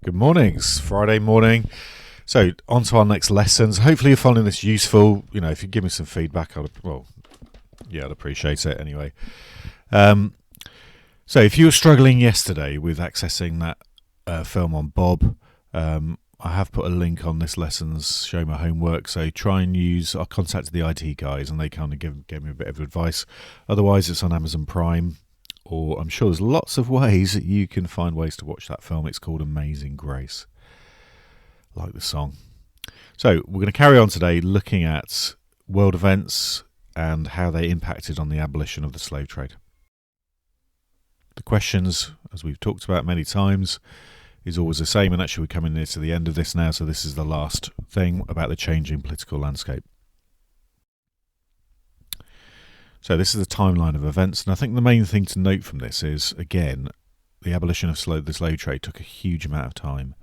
Good morning. It's Friday morning. So on to our next lessons. Hopefully you're finding this useful. If you give me some feedback, I'd appreciate it anyway. So if you were struggling yesterday with accessing that film on Bob, I have put a link on this lesson's show my homework. So try and I contacted the IT guys and they kind of gave me a bit of advice. Otherwise it's on Amazon Prime. Or I'm sure there's lots of ways that you can find ways to watch that film. It's called Amazing Grace. Like the song. So we're going to carry on today looking at world events and how they impacted on the abolition of the slave trade. The questions, as we've talked about many times, is always the same. And actually we're coming near to the end of this now. So this is the last thing about the changing political landscape. So this is the timeline of events, and I think the main thing to note from this is, again, the abolition of the slave trade took a huge amount of time.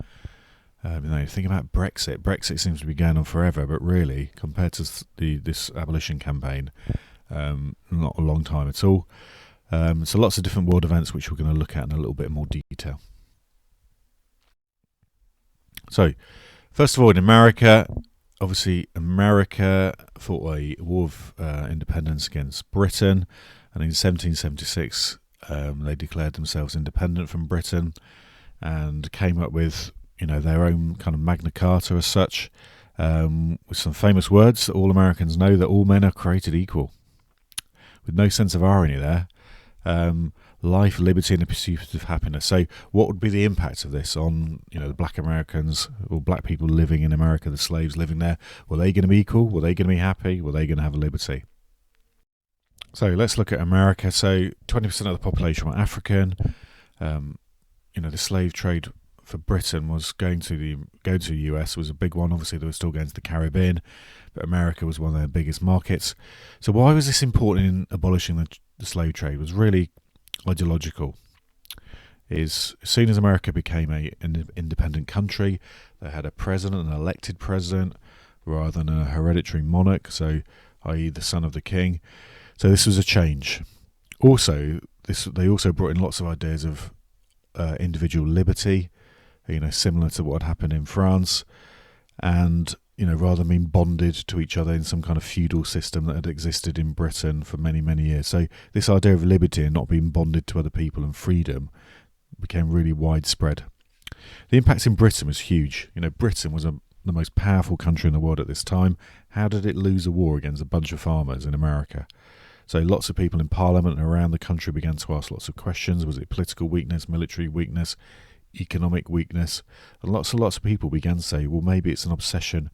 Think about Brexit. Brexit seems to be going on forever, but really, compared to this abolition campaign, not a long time at all. So lots of different world events which we're going to look at in a little bit more detail. So, first of all, in America, obviously, America fought a war of independence against Britain, and in 1776 they declared themselves independent from Britain and came up with their own kind of Magna Carta as such, with some famous words that all Americans know, that all men are created equal, with no sense of irony there. Life, liberty, and the pursuit of happiness. So what would be the impact of this on the black Americans or black people living in America, the slaves living there? Were they going to be equal? Were they going to be happy? Were they going to have a liberty? So let's look at America. So 20% of the population were African. The slave trade for Britain was going to the US was a big one. Obviously they were still going to the Caribbean, but America was one of their biggest markets. So why was this important in abolishing the slave trade? It was really ideological. As soon as America became an independent country, they had a president, an elected president, rather than a hereditary monarch, so i.e. the son of the king. So this was a change. Also, they also brought in lots of ideas of individual liberty, similar to what had happened in France, and rather than being bonded to each other in some kind of feudal system that had existed in Britain for many, many years. So this idea of liberty and not being bonded to other people and freedom became really widespread. The impact in Britain was huge. Britain was the most powerful country in the world at this time. How did it lose a war against a bunch of farmers in America? So lots of people in Parliament and around the country began to ask lots of questions. Was it political weakness, military weakness, economic weakness? And lots of people began to say, well, maybe it's an obsession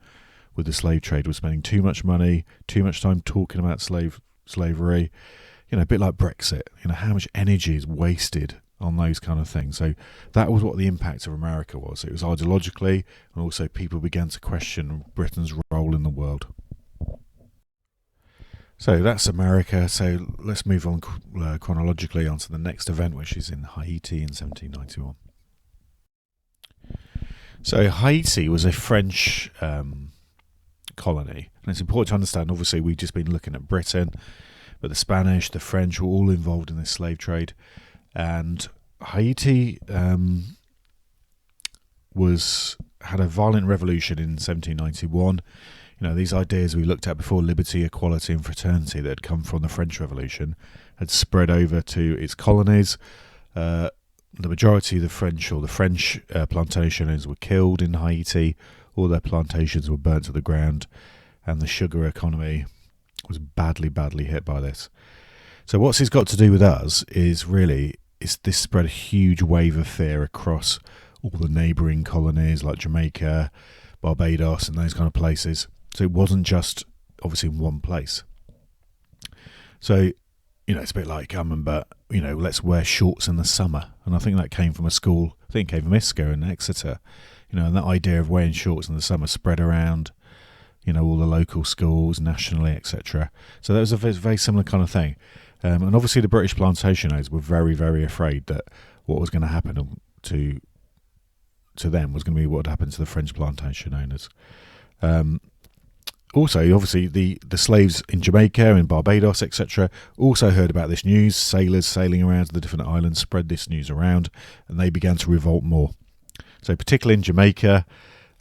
with the slave trade. We're spending too much money, too much time talking about slavery, a bit like Brexit. How much energy is wasted on those kind of things. So that was what the impact of America was. It was ideologically, and also people began to question Britain's role in the world. So that's America. So let's move on chronologically onto the next event, which is in Haiti in 1791. So Haiti was a French colony, and it's important to understand, obviously we've just been looking at Britain, but the Spanish, the French were all involved in this slave trade, and Haiti had a violent revolution in 1791. These ideas we looked at before, liberty, equality and fraternity, that had come from the French Revolution, had spread over to its colonies. The majority of the French plantation owners were killed in Haiti. All their plantations were burnt to the ground, and the sugar economy was badly hit by this. So what's this got to do with us is this spread a huge wave of fear across all the neighbouring colonies like Jamaica, Barbados and those kind of places. So it wasn't just obviously in one place. So, it's a bit like, I remember, let's wear shorts in the summer. And I think that came from a school, I think it came from ISCA in Exeter. And that idea of wearing shorts in the summer spread around, all the local schools, nationally, etc. So that was a very similar kind of thing. And obviously the British plantation owners were very, very afraid that what was going to happen to them was going to be what had happened to the French plantation owners. Also, obviously, the slaves in Jamaica and Barbados, etc., also heard about this news. Sailors sailing around to the different islands spread this news around, and they began to revolt more. So particularly in Jamaica,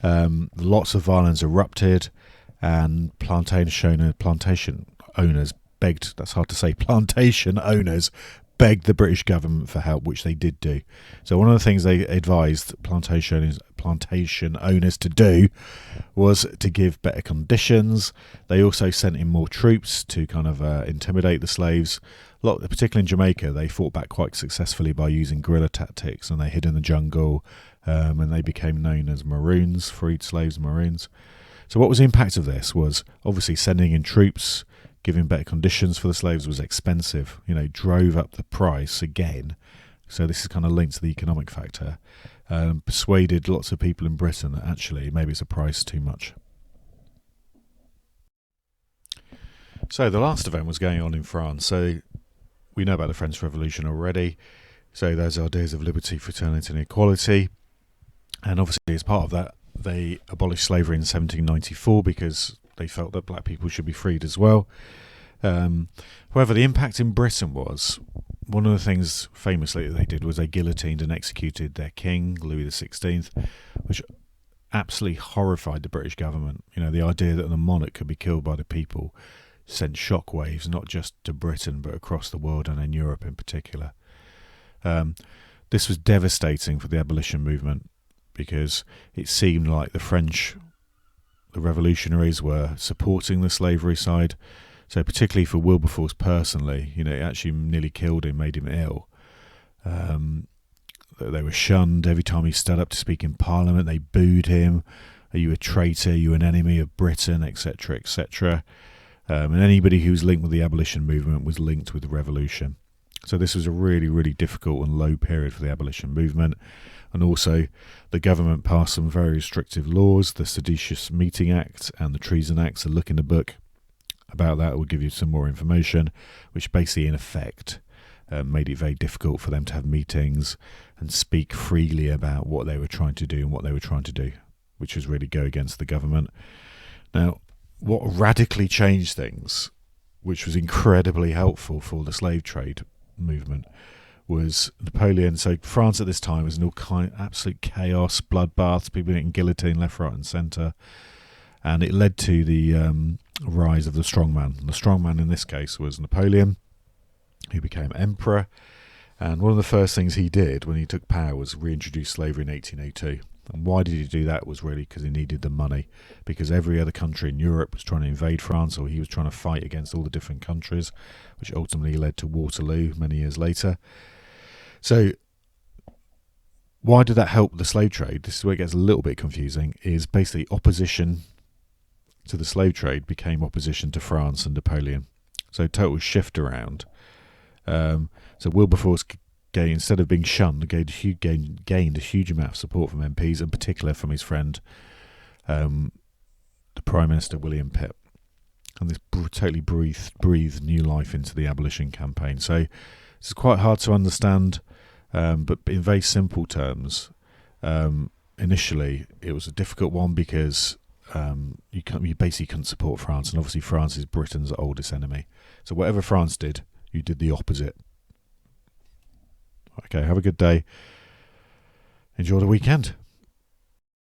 lots of violence erupted, and plantation owners begged, that's hard to say, plantation owners begged the British government for help, which they did do. So one of the things they advised plantation owners to do was to give better conditions. They also sent in more troops to kind of intimidate the slaves. Particularly in Jamaica, they fought back quite successfully by using guerrilla tactics, and they hid in the jungle, and they became known as Maroons, freed slaves, Maroons. So what was the impact of this was obviously sending in troops, giving better conditions for the slaves was expensive, drove up the price again. So this is kind of linked to the economic factor. Persuaded lots of people in Britain that actually maybe it's a price too much. So the last event was going on in France. So we know about the French Revolution already. So those ideas of liberty, fraternity and equality. And obviously as part of that, they abolished slavery in 1794 because they felt that black people should be freed as well. However, the impact in Britain was, one of the things famously that they did was they guillotined and executed their king, Louis XVI, which absolutely horrified the British government. The idea that the monarch could be killed by the people sent shockwaves not just to Britain but across the world, and in Europe in particular. This was devastating for the abolition movement because it seemed like the revolutionaries were supporting the slavery side. So particularly for Wilberforce personally, it actually nearly killed him, made him ill. They were shunned every time he stood up to speak in Parliament. They booed him. Are you a traitor? Are you an enemy of Britain? Etc. etc. And anybody who was linked with the abolition movement was linked with the revolution. So this was a really, really difficult and low period for the abolition movement. And also the government passed some very restrictive laws, the Seditious Meeting Act and the Treason Act. So look in the book about that. We'll give you some more information, which basically in effect made it very difficult for them to have meetings and speak freely about what they were trying to do and what they were trying to do, which was really go against the government. Now, what radically changed things, which was incredibly helpful for the slave trade movement, was Napoleon. So France at this time was in all kind of absolute chaos, bloodbaths, people getting guillotined left, right and centre. And it led to the rise of the strongman. And the strongman in this case was Napoleon, who became emperor. And one of the first things he did when he took power was reintroduce slavery in 1802. And why did he do that? Was really because he needed the money, because every other country in Europe was trying to invade France, or he was trying to fight against all the different countries, which ultimately led to Waterloo many years later. So why did that help the slave trade? This is where it gets a little bit confusing, is basically opposition to the slave trade became opposition to France and Napoleon. So total shift around. So Wilberforce instead of being shunned, gained a huge amount of support from MPs, in particular from his friend, the Prime Minister William Pitt. And this totally breathed new life into the abolition campaign. So it's quite hard to understand, but in very simple terms, initially it was a difficult one because you basically couldn't support France, and obviously France is Britain's oldest enemy. So whatever France did, you did the opposite. Okay, have a good day. Enjoy the weekend.